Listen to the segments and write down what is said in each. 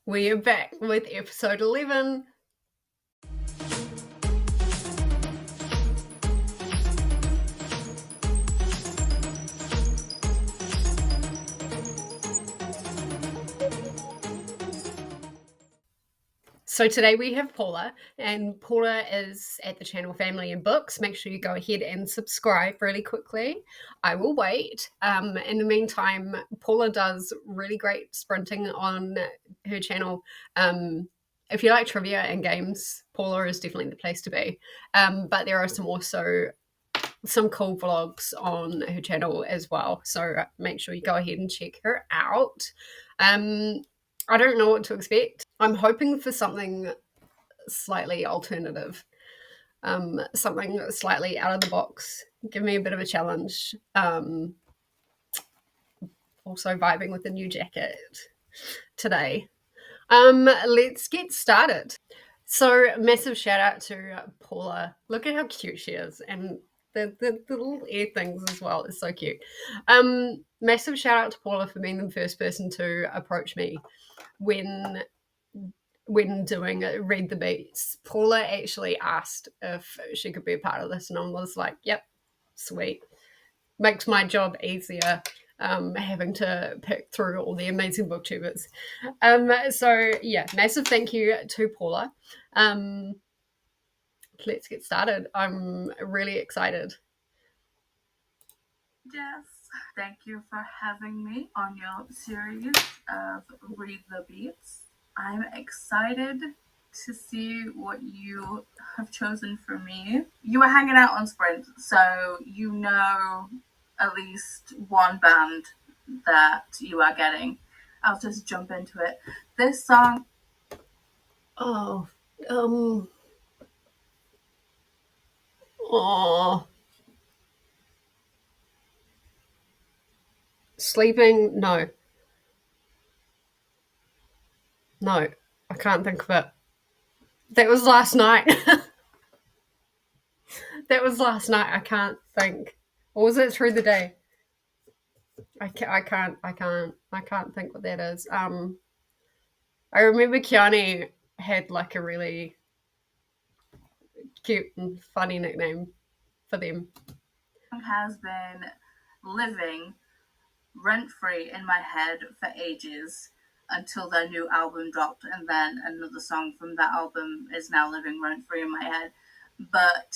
We are back with episode 11. So today we have Paula, and Paula is at the channel Family and Books. Make sure you go ahead and subscribe really quickly. I will wait. In the meantime, Paula does really great sprinting on her channel. If you like trivia and games, Paula is definitely the place to be. But there are some cool vlogs on her channel as well. So make sure you go ahead and check her out. I don't know what to expect. I'm hoping for something slightly alternative, something slightly out of the box. Give me a bit of a challenge. Also vibing with the new jacket today. Let's get started. So massive shout out to Paula. Look at how cute she is, and the little ear things as well is so cute. Massive shout out to Paula for being the first person to approach me when doing Read the Beats. Paula actually asked if she could be a part of this, and I was like, yep, sweet. Makes my job easier, having to pick through all the amazing booktubers. So yeah, massive thank you to Paula. Let's get started. I'm really excited. Yes, thank you for having me on your series of Read the Beats. I'm excited to see what you have chosen for me. You were hanging out on Sprint, so you know at least one band that you are getting. I'll just jump into it. This song. Oh, oh, sleeping? No, I can't think of it. That was last night. That was last night. I can't think. Or was it through the day? I can't think what that is. I remember Kiani had like a really cute and funny nickname for them. Has been living rent free in my head for ages until their new album dropped, and then another song from that album is now living rent free in my head. But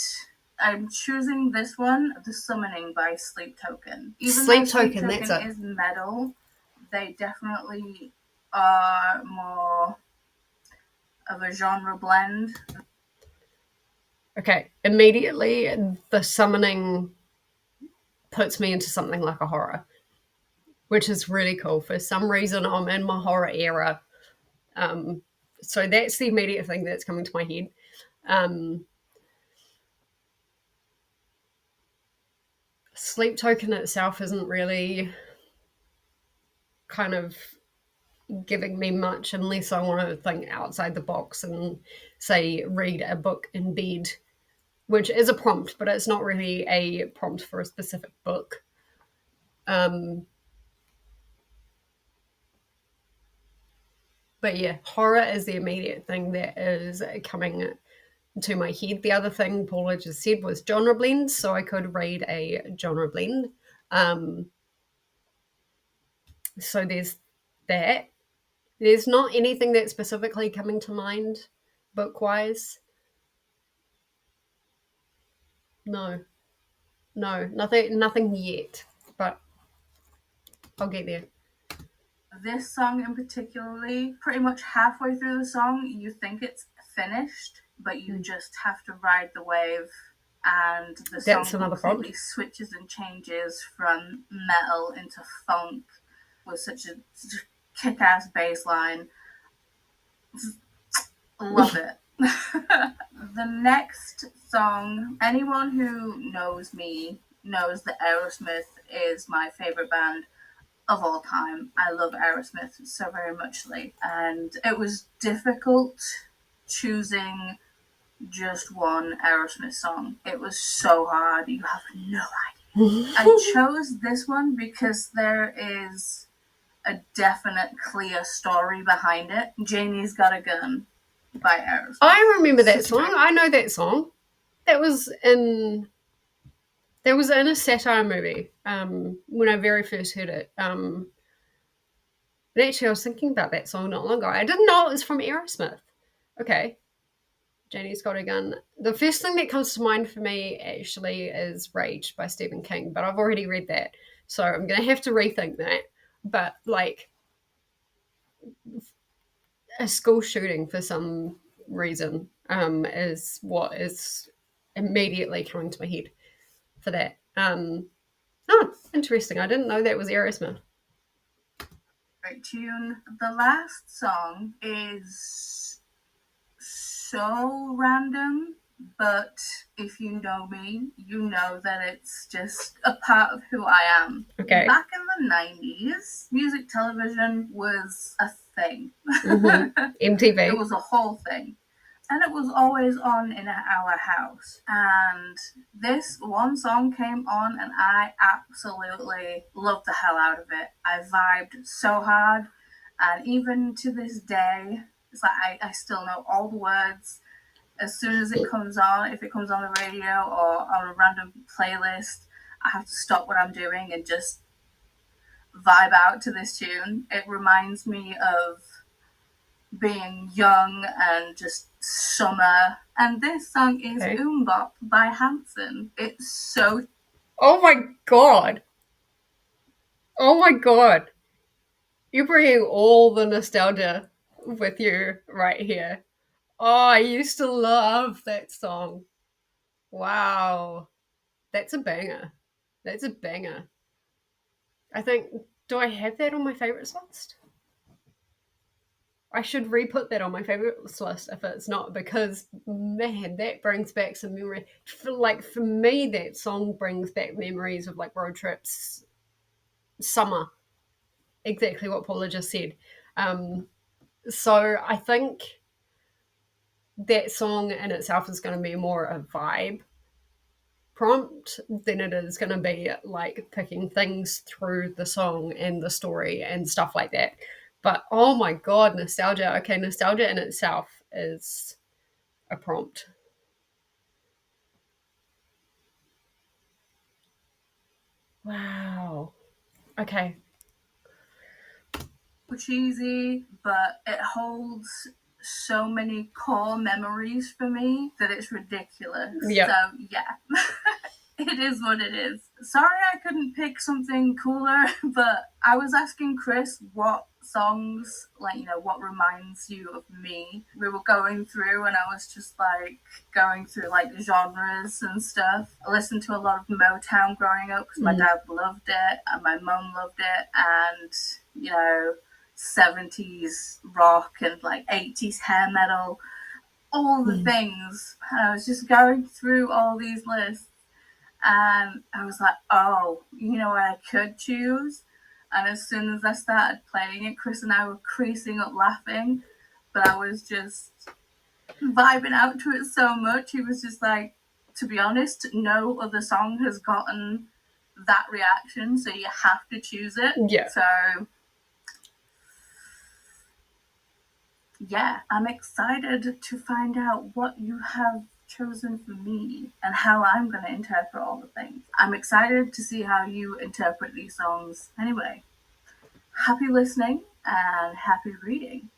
I'm choosing this one, The Summoning by Sleep Token. Even Sleep though Sleep Token, Token that's it. is metal, they definitely are more of a genre blend. Okay, immediately the summoning puts me into something like a horror, which is really cool. For some reason, I'm in my horror era. So that's the immediate thing that's coming to my head. Sleep Token itself isn't really kind of giving me much unless I want to think outside the box and say read a book in bed, which is a prompt, but it's not really a prompt for a specific book. But yeah, horror is the immediate thing that is coming to my head. The other thing Paula just said was genre blend, so I could read a genre blend. So there's that. There's not anything that's specifically coming to mind book wise. No, nothing yet, but I'll get there. This song in particularly, pretty much halfway through the song, you think it's finished, but you just have to ride the wave, and the That's song another completely prompt. switches and changes from metal into funk with such a kick-ass bass line. Love it. The next song, anyone who knows me knows that Aerosmith is my favorite band of all time. I love Aerosmith so very muchly, and it was difficult choosing just one Aerosmith song. It was so hard. You have no idea. I chose this one because there is a definite, clear story behind it. Janie's Got a Gun by Aerosmith. I remember that song. I know that song. That was in a satire movie when I very first heard it. And actually, I was thinking about that song not long ago. I didn't know it was from Aerosmith. Okay. Janie's Got a Gun. The first thing that comes to mind for me actually is Rage by Stephen King, but I've already read that. So I'm going to have to rethink that. But like a school shooting for some reason is what is immediately coming to my head for that. Oh, interesting. I didn't know that was Aerosmith. Great tune. The last song is so random, but if you know me, you know that it's just a part of who I am. Okay. Back in the 90s, music television was a thing. MTV. It was a whole thing. And it was always on in our house. And this one song came on and I absolutely loved the hell out of it. I vibed so hard. And even to this day, it's like I still know all the words. As soon as it comes on, if it comes on the radio or on a random playlist, I have to stop what I'm doing and just vibe out to this tune. It reminds me of being young and just summer. And this song is Bop by Hanson. It's so... Oh my god. Oh my god. You're bringing all the nostalgia with you right here. Oh, I used to love that song. Wow. That's a banger. That's a banger. I think, do I have that on my favorites list? I should re-put that on my favorites list if it's not, because man, that brings back some memory. For me, that song brings back memories of like road trips, summer. Exactly what Paula just said. So I think that song in itself is going to be more a vibe prompt than it is going to be like picking things through the song and the story and stuff like that. But oh my god, nostalgia. Okay, nostalgia in itself is a prompt. Wow. Okay. Cheesy, but it holds so many core memories for me that it's ridiculous. Yep. So yeah. It is what it is. Sorry I couldn't pick something cooler, but I was asking Chris what songs, what reminds you of me. We were going through and I was just going through genres and stuff. I listened to a lot of Motown growing up because my dad loved it and my mum loved it, and 70s rock and 80s hair metal, all the things. And I was just going through all these lists. And I was like, oh, you know what I could choose? And as soon as I started playing it, Chris and I were creasing up laughing. But I was just vibing out to it so much. He was just like, to be honest, no other song has gotten that reaction, so you have to choose it. Yeah. So, yeah, I'm excited to find out what you have chosen for me and how I'm going to interpret all the things. I'm excited to see how you interpret these songs. Anyway, happy listening and happy reading.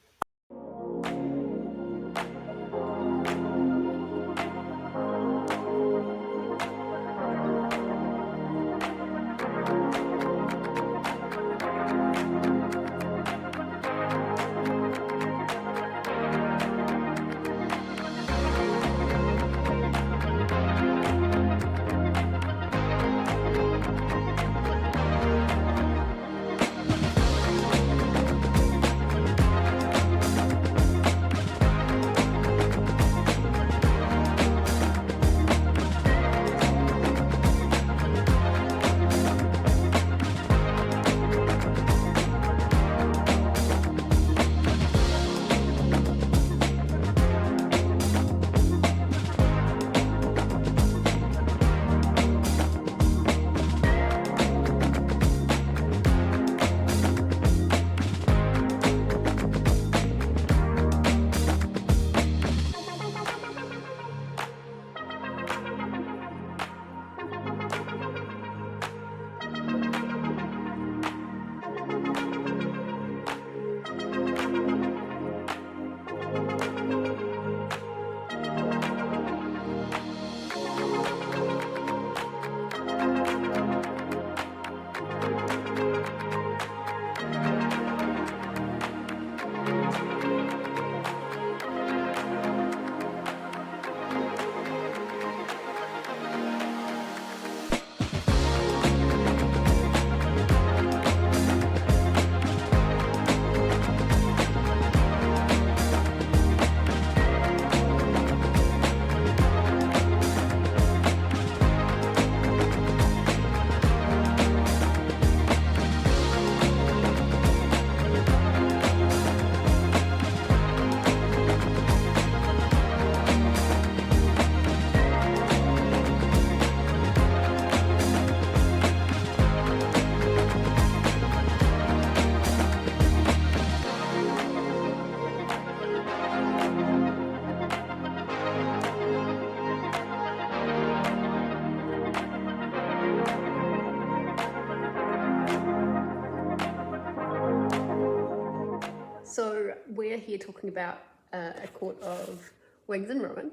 here talking about A Court of Wings and Ruin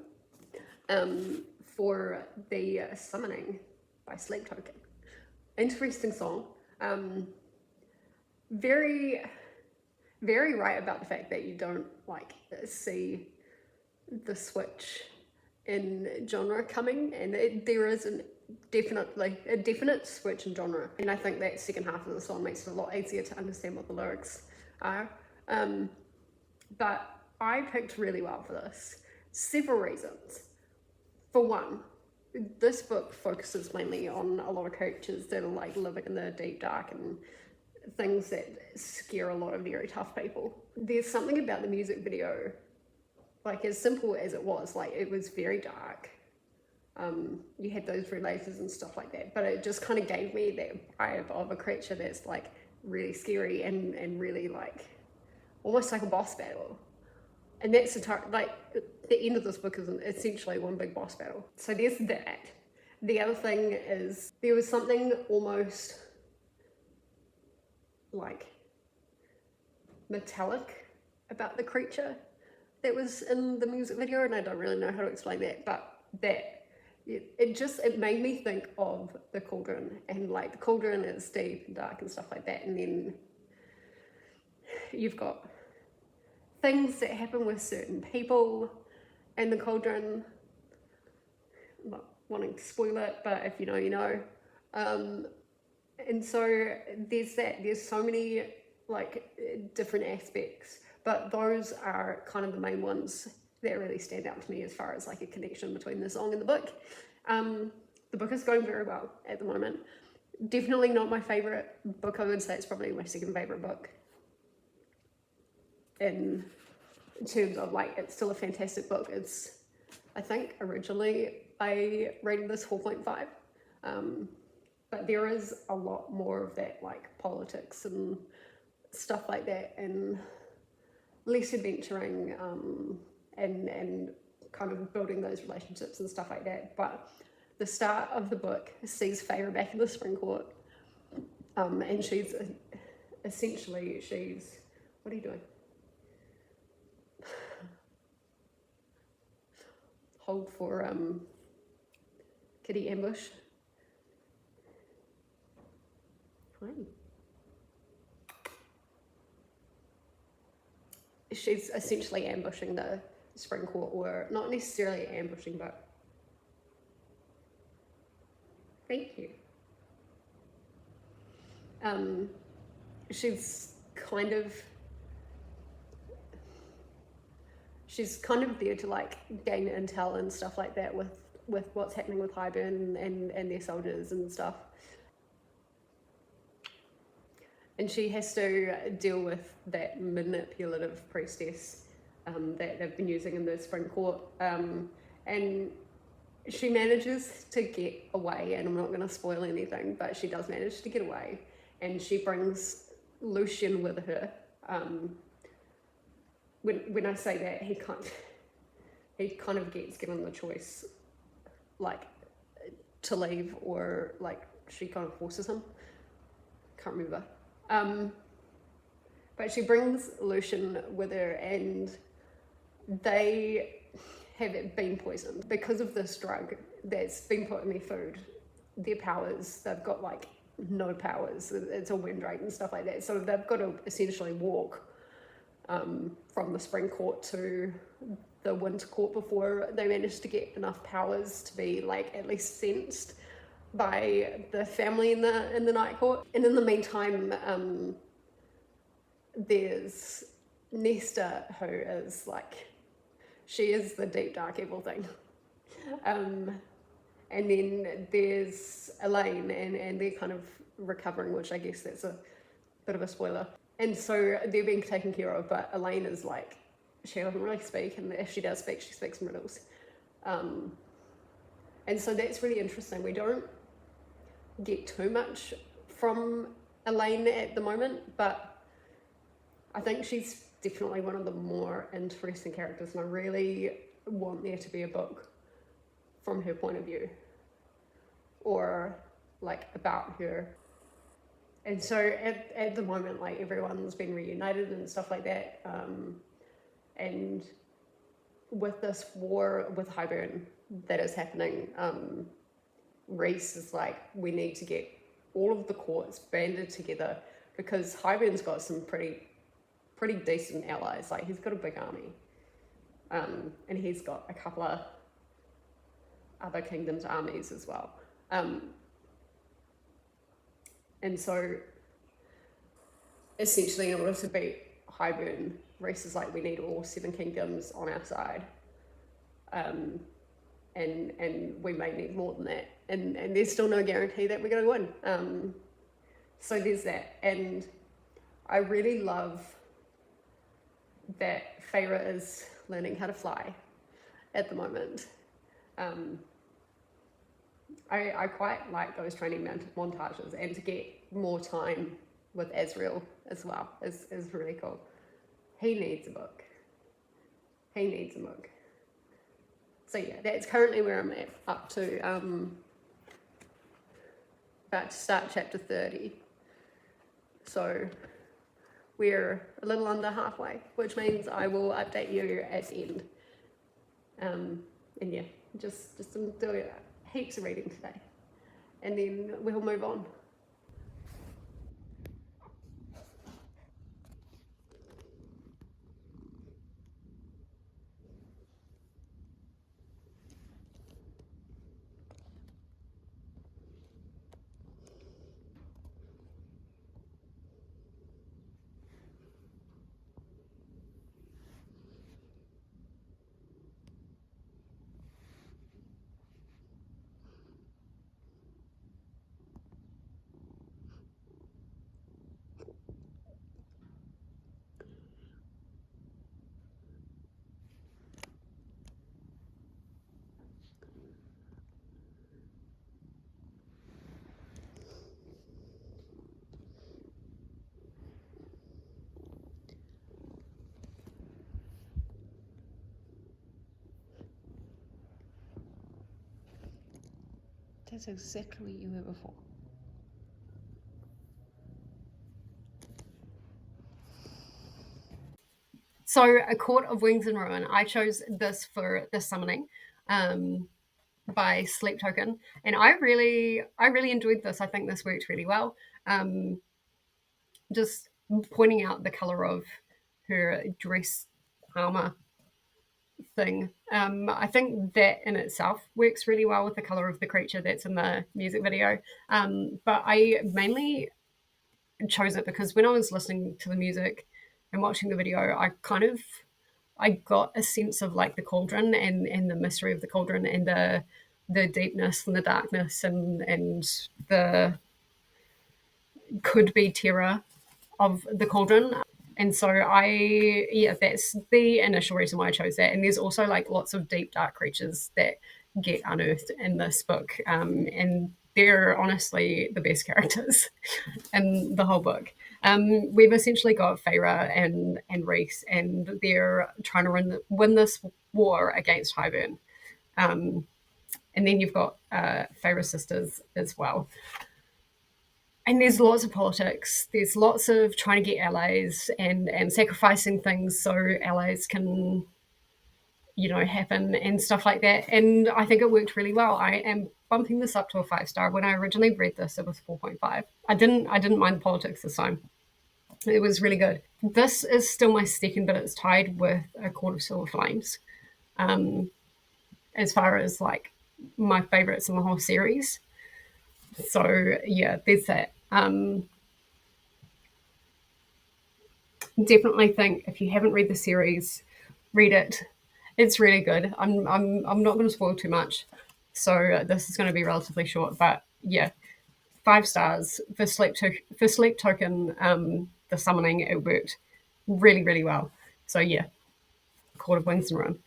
for the Summoning by Sleep Token. Interesting song. Very, very right about the fact that you don't like see the switch in genre coming, and there is a definite switch in genre, and I think that second half of the song makes it a lot easier to understand what the lyrics are. But I picked really well for this. Several reasons. For one, this book focuses mainly on a lot of creatures that are like living in the deep dark and things that scare a lot of very tough people. There's something about the music video, like as simple as it was, like it was very dark. You had those red lasers and stuff like that, but it just kind of gave me that vibe of a creature that's like really scary and really like almost like a boss battle. And that's like the end of this book is essentially one big boss battle. So there's that. The other thing is there was something almost like metallic about the creature that was in the music video, and I don't really know how to explain that, but that it made me think of the cauldron, and like the cauldron is deep and dark and stuff like that, and then you've got things that happen with certain people in the cauldron. I'm not wanting to spoil it, but if you know, you know. And so there's so many like different aspects, but those are kind of the main ones that really stand out to me as far as like a connection between the song and the book. The book is going very well at the moment. Definitely not my favorite book. I would say it's probably my second favorite book. In terms of like, it's still a fantastic book. It's, I think originally I rated this 4.5, but there is a lot more of that like politics and stuff like that, and less adventuring, and kind of building those relationships and stuff like that. But the start of the book sees Feyre back in the Spring Court, and she's essentially, what are you doing? Hold for kitty ambush. Fine. She's essentially ambushing the Spring Court, or not necessarily ambushing, but thank you. She's kind of there to like gain intel and stuff like that with what's happening with Highburn and their soldiers and stuff. And she has to deal with that manipulative priestess that they've been using in the Spring Court. And she manages to get away, and I'm not going to spoil anything, but she does manage to get away. And she brings Lucian with her. When I say that, he kind of gets given the choice, like, to leave, or like she kind of forces him. Can't remember. But she brings Lucian with her, and they have been poisoned because of this drug that's been put in their food. Their powers, they've got like no powers. It's a wind rate and stuff like that. So they've got to essentially walk from the Spring Court to the Winter Court before they manage to get enough powers to be like at least sensed by the family in the Night Court. And in the meantime, there's Nesta, who is like, she is the deep dark evil thing. And then there's Elaine, and they're kind of recovering, which I guess that's a bit of a spoiler. And so they're being taken care of, but Elaine is like, she doesn't really speak, and if she does speak, she speaks in riddles. And so that's really interesting. We don't get too much from Elaine at the moment, but I think she's definitely one of the more interesting characters, and I really want there to be a book from her point of view, or like about her. And so at the moment, like, everyone's been reunited and stuff like that. And with this war with Highburn that is happening, Reese is like, we need to get all of the courts banded together because Highburn's got some pretty decent allies. Like, he's got a big army, and he's got a couple of other kingdoms' armies as well. And so essentially, in order to beat Highburn, Reese is like, we need all 7 kingdoms on our side. And we may need more than that. And there's still no guarantee that we're going to win. So there's that. And I really love that Feyre is learning how to fly at the moment. I quite like those training montages, and to get more time with Azriel as well is really cool. He needs a book. So yeah, that's currently where I'm at, up to about to start chapter 30. So we're a little under halfway, which means I will update you at the end. And yeah, just doing heaps of reading today, and then we'll move on. That's exactly what you were before. So, A Court of Wings and Ruin. I chose this for the summoning by Sleep Token, and I really enjoyed this. I think this worked really well. Just pointing out the color of her dress armor thing. I think that in itself works really well with the color of the creature that's in the music video. But I mainly chose it because when I was listening to the music and watching the video, I got a sense of like the cauldron and the mystery of the cauldron and the deepness and the darkness and the could be terror of the cauldron. And so that's the initial reason why I chose that. And there's also like lots of deep, dark creatures that get unearthed in this book. And they're honestly the best characters in the whole book. We've essentially got Feyre and Reese, and they're trying to win this war against Highburn. And then you've got Feyre's sisters as well. And there's lots of politics. There's lots of trying to get allies and sacrificing things so allies can, happen and stuff like that. And I think it worked really well. I am bumping this up to a 5-star. When I originally read this, it was 4.5. I didn't mind the politics this time. It was really good. This is still my second, but it's tied with A Court of Silver Flames. As far as like my favorites in the whole series. So yeah, there's that. Definitely think if you haven't read the series, read it. It's really good. I'm not going to spoil too much, so this is going to be relatively short. But yeah, 5 stars for Sleep Token. The summoning, it worked really, really well. So yeah, Court of Wings and Ruin.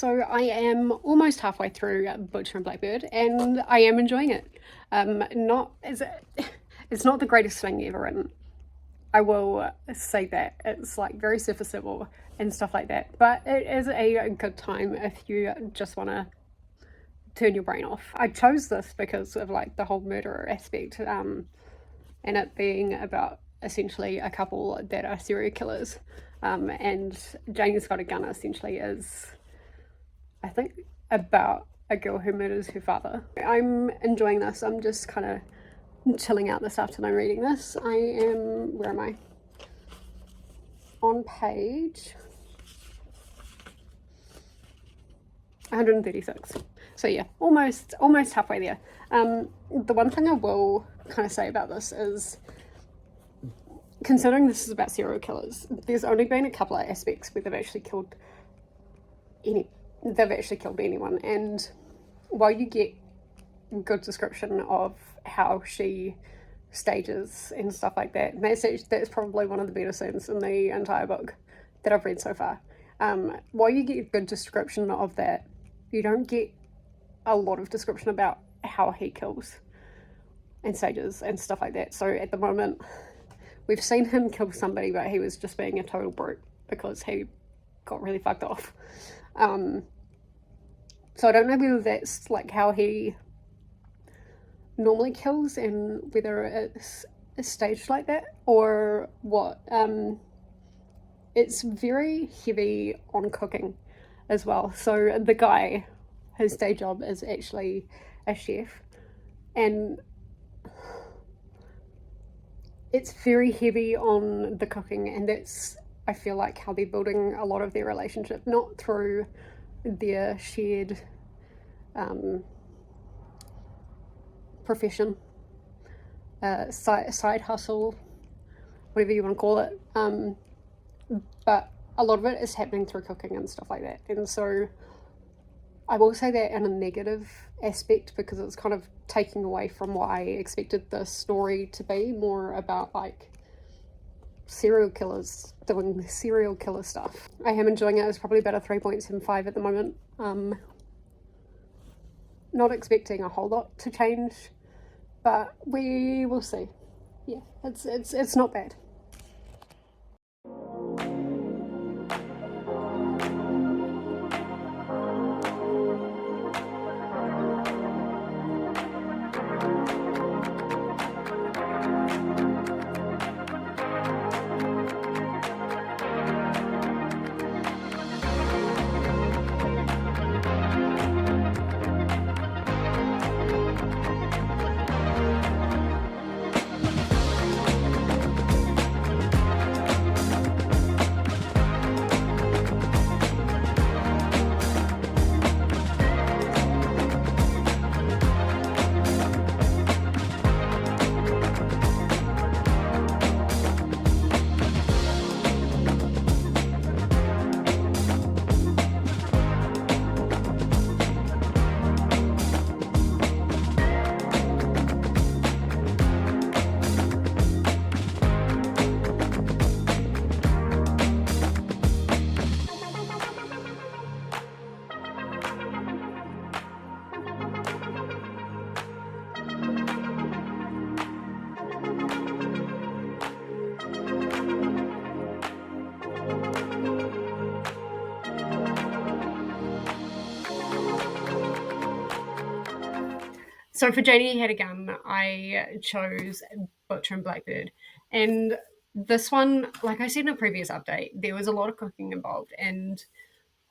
So I am almost halfway through Butcher and Blackbird, and I am enjoying it. Not as it's not the greatest thing ever written. I will say that it's like very surface level and stuff like that, but it is a good time if you just want to turn your brain off. I chose this because of like the whole murderer aspect, and it being about essentially a couple that are serial killers, and Jane's Got a Gun essentially is, I think, about a girl who murders her father. I'm enjoying this. I'm just kind of chilling out this afternoon reading this. I am, where am I? On page 136. So yeah, almost halfway there. The one thing I will kind of say about this is, considering this is about serial killers, there's only been a couple of aspects where they've actually killed anyone, and while you get good description of how she stages and stuff like that, and that's probably one of the better scenes in the entire book that I've read so far. While you get a good description of that, you don't get a lot of description about how he kills and stages and stuff like that. So at the moment, we've seen him kill somebody, but he was just being a total brute because he got really fucked off. So I don't know whether that's like how he normally kills and whether it's staged like that or what. It's very heavy on cooking as well. So the guy, his day job is actually a chef, and it's very heavy on the cooking, and that's, I feel like, how they're building a lot of their relationship, not through their shared profession, side hustle, whatever you want to call it, but a lot of it is happening through cooking and stuff like that. And so I will say that in a negative aspect, because it's kind of taking away from what I expected the story to be, more about like serial killers doing serial killer stuff. I am enjoying it. It's probably about a 3.75 at the moment. Not expecting a whole lot to change, but we will see. Yeah, it's not bad. So for Janie Had a Gun, I chose Butcher and Blackbird. And this one, like I said in a previous update, there was a lot of cooking involved. And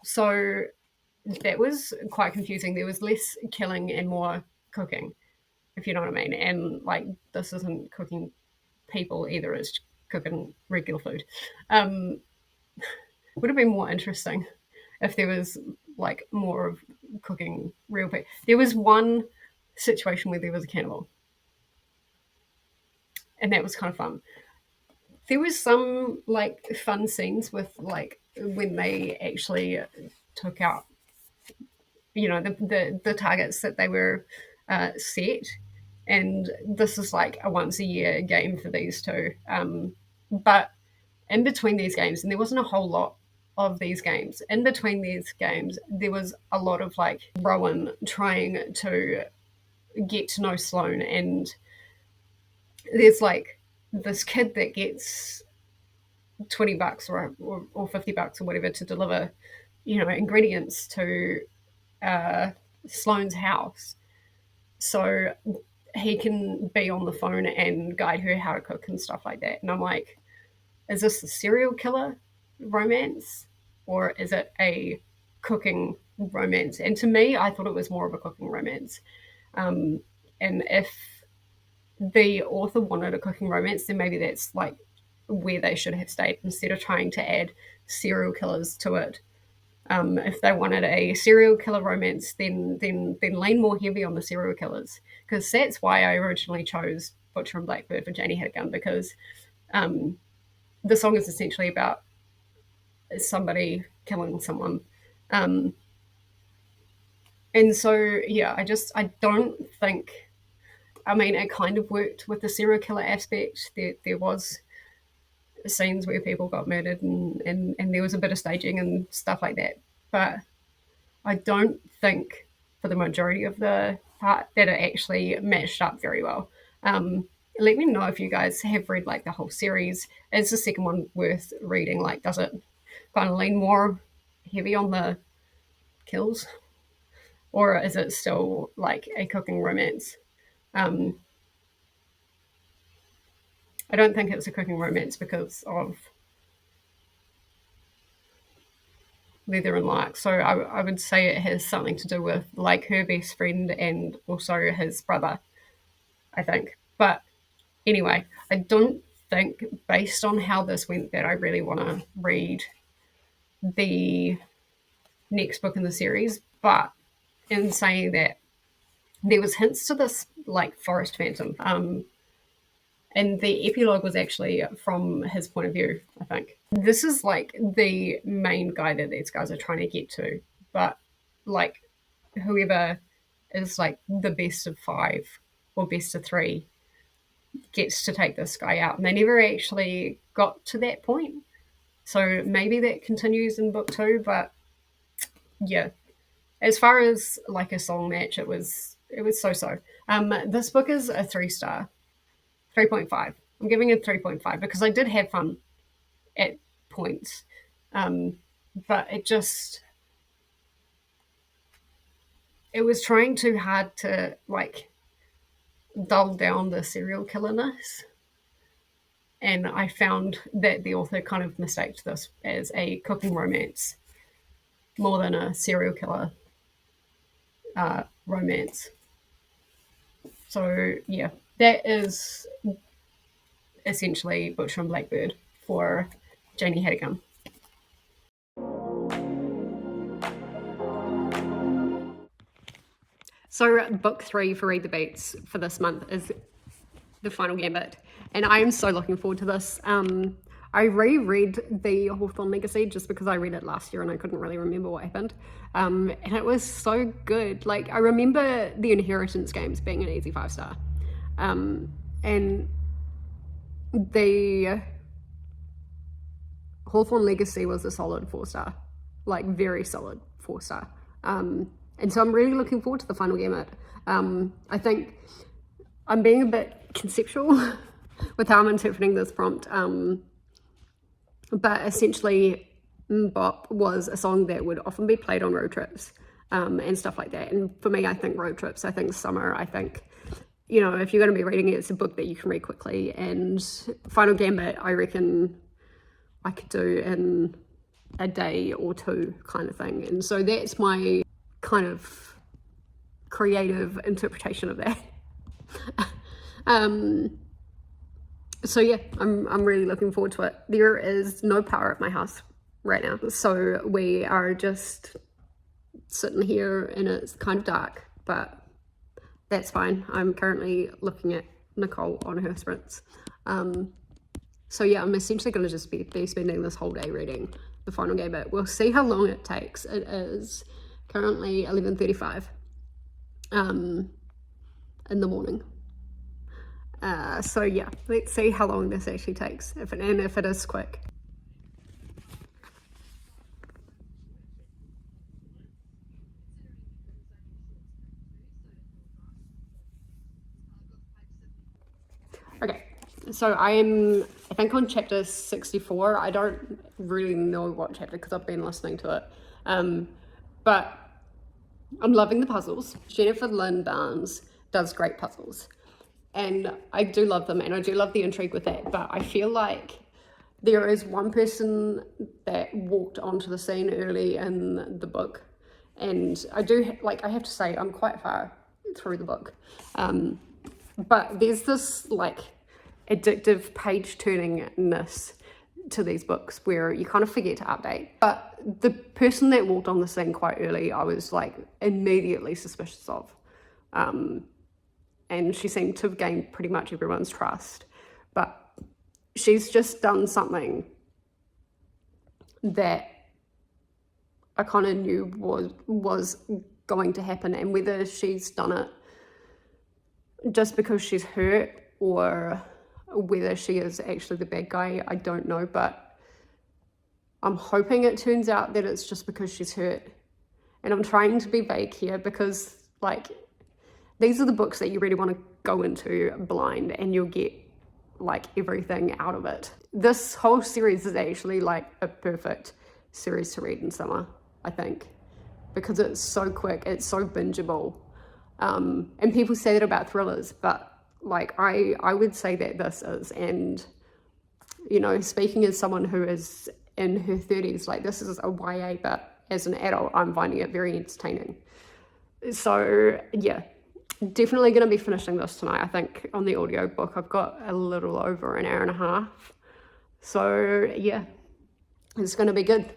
so that was quite confusing. There was less killing and more cooking, if you know what I mean. And like, this isn't cooking people either, it's cooking regular food. Would have been more interesting if there was like more of cooking real people. There was one situation where there was a cannibal, and that was kind of fun. There was some like fun scenes with like when they actually took out, you know, the targets that they were set, and this is like a once a year game for these two. But in between these games, and there wasn't a whole lot of these games, in between these games, there was a lot of like Rowan trying to get to know Sloane, and there's like this kid that gets $20 or $50 or whatever to deliver, ingredients to Sloane's house, so he can be on the phone and guide her how to cook and stuff like that. And I'm like, is this a serial killer romance or is it a cooking romance? And to me, I thought it was more of a cooking romance. And if the author wanted a cooking romance, then maybe that's like where they should have stayed instead of trying to add serial killers to it. If they wanted a serial killer romance, then lean more heavy on the serial killers, because that's why I originally chose Butcher and Blackbird for Janie Had a Gun, because the song is essentially about somebody killing someone. And so, yeah, I don't think, I mean, it kind of worked with the serial killer aspect. There was scenes where people got murdered and there was a bit of staging and stuff like that. But I don't think for the majority of the part that it actually matched up very well. Let me know if you guys have read like the whole series. Is the second one worth reading? Like, does it kind of lean more heavy on the kills? Or is it still like a cooking romance? I don't think it's a cooking romance because of Leather and Lark. So I would say it has something to do with like her best friend and also his brother, I think. But anyway, I don't think, based on how this went, that I really want to read the next book in the series. But in saying that, there was hints to this like forest phantom. And the epilogue was actually from his point of view, I think. This is like the main guy that these guys are trying to get to. But like whoever is like the best of 5 or best of 3 gets to take this guy out. And they never actually got to that point. So maybe that continues in book 2, but yeah. As far as like a song match, it was so-so. This book is a 3-star. 3.5. I'm giving it 3.5 because I did have fun at points. But it was trying too hard to like dull down the serial killerness. And I found that the author kind of mistaked this as a cooking romance more than a serial killer romance. So yeah, that is essentially Butcher and Blackbird for Janie Had a Gun. So book 3 for Read the Beats for this month is The Final Gambit, and I am so looking forward to this. I reread the Hawthorne Legacy just because I read it last year and I couldn't really remember what happened. And it was so good. Like, I remember the Inheritance games being an easy 5-star. And the Hawthorne Legacy was a solid 4-star. Like, very solid 4-star. And so I'm really looking forward to The Final Gambit. I think I'm being a bit conceptual with how I'm interpreting this prompt. But essentially, Bop was a song that would often be played on road trips and stuff like that. And for me, I think road trips, I think summer, I think, you know, if you're going to be reading it, it's a book that you can read quickly. And Final Gambit, I reckon I could do in a day or 2 kind of thing. And so that's my kind of creative interpretation of that. So yeah, I'm really looking forward to it. There is no power at my house right now, so we are just sitting here and it's kind of dark, but that's fine. I'm currently looking at Nicole on her sprints. So yeah, I'm essentially going to just be spending this whole day reading The Final Gambit. We'll see how long it takes. It is currently 11:35 in the morning. So yeah, let's see how long this actually takes, if it is quick. Okay, so I think, on chapter 64. I don't really know what chapter because I've been listening to it. But I'm loving the puzzles. Jennifer Lynn Barnes does great puzzles. And I do love them, and I do love the intrigue with that. But I feel like there is one person that walked onto the scene early in the book. And I do, like, I have to say, I'm quite far through the book. But there's this, like, addictive page-turningness to these books where you kind of forget to update. But the person that walked on the scene quite early, I was, like, immediately suspicious of. And she seemed to have gained pretty much everyone's trust. But she's just done something that I kind of knew was going to happen, and whether she's done it just because she's hurt or whether she is actually the bad guy, I don't know, but I'm hoping it turns out that it's just because she's hurt. And I'm trying to be vague here because, like, these are the books that you really want to go into blind and you'll get, like, everything out of it. This whole series is actually, like, a perfect series to read in summer, I think, because it's so quick, it's so bingeable. And people say that about thrillers, but, like, I would say that this is. And, you know, speaking as someone who is in her 30s, like, this is a YA, but as an adult, I'm finding it very entertaining. So, yeah, definitely going to be finishing this tonight. I think on the audiobook, I've got a little over an hour and a half. So, yeah, it's going to be good.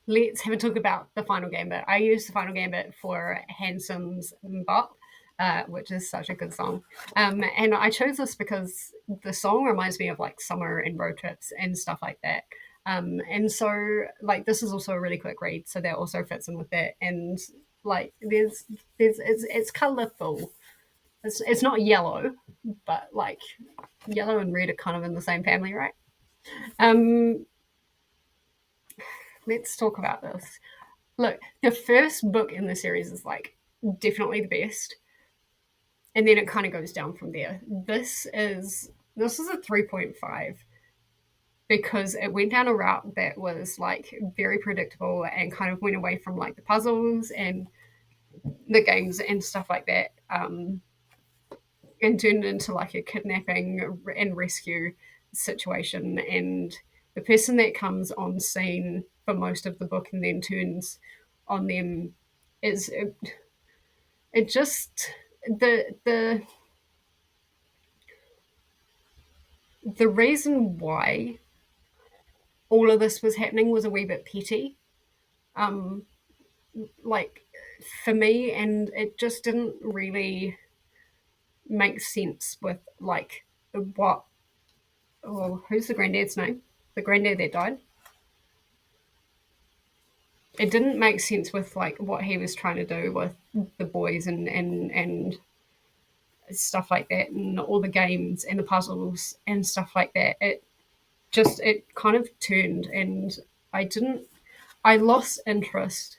Let's have a talk about the Final Gambit. I use the Final Gambit for Hansom's Bop, which is such a good song. And I chose this because the song reminds me of, like, summer and road trips and stuff like that. And so, like, this is also a really quick read, so that also fits in with that. And, like, it's colourful. It's not yellow, but, like, yellow and red are kind of in the same family, right? Let's talk about this. Look, the first book in the series is, like, definitely the best, and then it kind of goes down from there. This is a 3.5 because it went down a route that was, like, very predictable and kind of went away from, like, the puzzles and the games and stuff like that, and turned into, like, a kidnapping and rescue situation. And the person that comes on scene for most of the book and then turns on them is it just the reason why all of this was happening was a wee bit petty, like, for me, and it just didn't really make sense with, like, what, well, who's the granddad's name? The granddad that died. It didn't make sense with, like, what he was trying to do with the boys and stuff like that, and all the games and the puzzles and stuff like that. It kind of turned, and I lost interest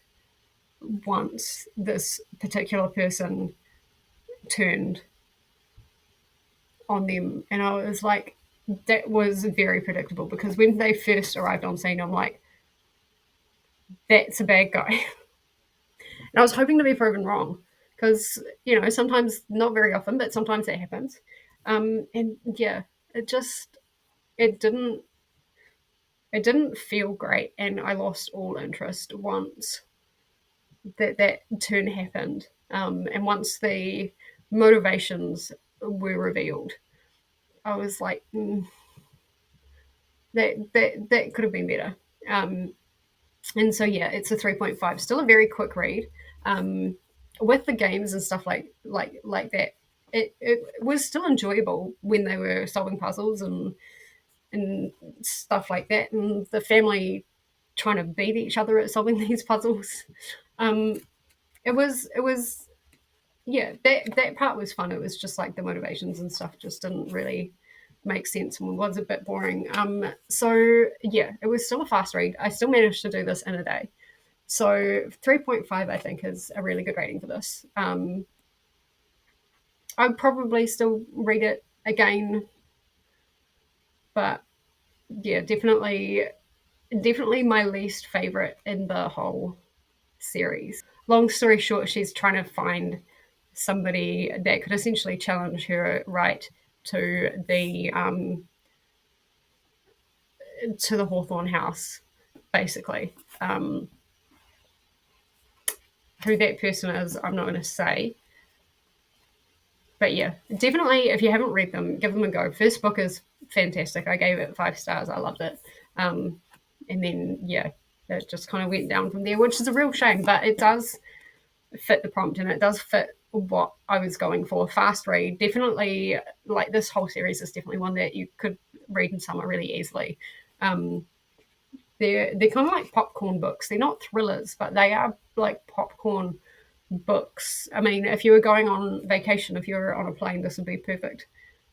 once this particular person turned on them, and I was like, that was very predictable, because when they first arrived on scene, I'm like, that's a bad guy. And I was hoping to be proven wrong, because, you know, sometimes, not very often, but sometimes that happens. And yeah, it didn't feel great, and I lost all interest once that turn happened, and once the motivations were revealed. I was like, that could have been better. And so, yeah, it's a 3.5. Still a very quick read. With the games and stuff like that, it was still enjoyable when they were solving puzzles and stuff like that, and the family trying to beat each other at solving these puzzles. It was yeah, that part was fun. It was just, like, the motivations and stuff just didn't really make sense and was a bit boring. So yeah, it was still a fast read. I still managed to do this in a day. So 3.5, I think, is a really good rating for this. I'd probably still read it again, but yeah, definitely my least favorite in the whole series. Long story short, she's trying to find somebody that could essentially challenge her right to the Hawthorne house, basically. Who that person is, I'm not going to say. But yeah, definitely, if you haven't read them, give them a go. First book is fantastic. I gave it 5 stars. I loved it. And then, yeah, it just kind of went down from there, which is a real shame, but it does fit the prompt and it does fit what I was going for. Fast read. Definitely, like this whole series is definitely one that you could read in summer really easily. They're kind of like popcorn books. They're not thrillers, but they are like popcorn books. I mean, if you were going on vacation, if you were on a plane, this would be perfect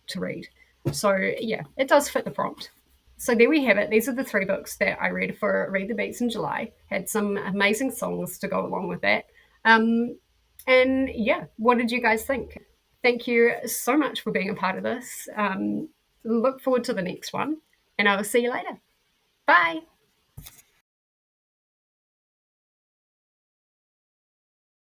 to read. So yeah, it does fit the prompt. So there we have it. These are the 3 books that I read for Read the Beats in July. Had some amazing songs to go along with that. And yeah, what did you guys think? Thank you so much for being a part of this. Look forward to the next one, and I will see you later. Bye.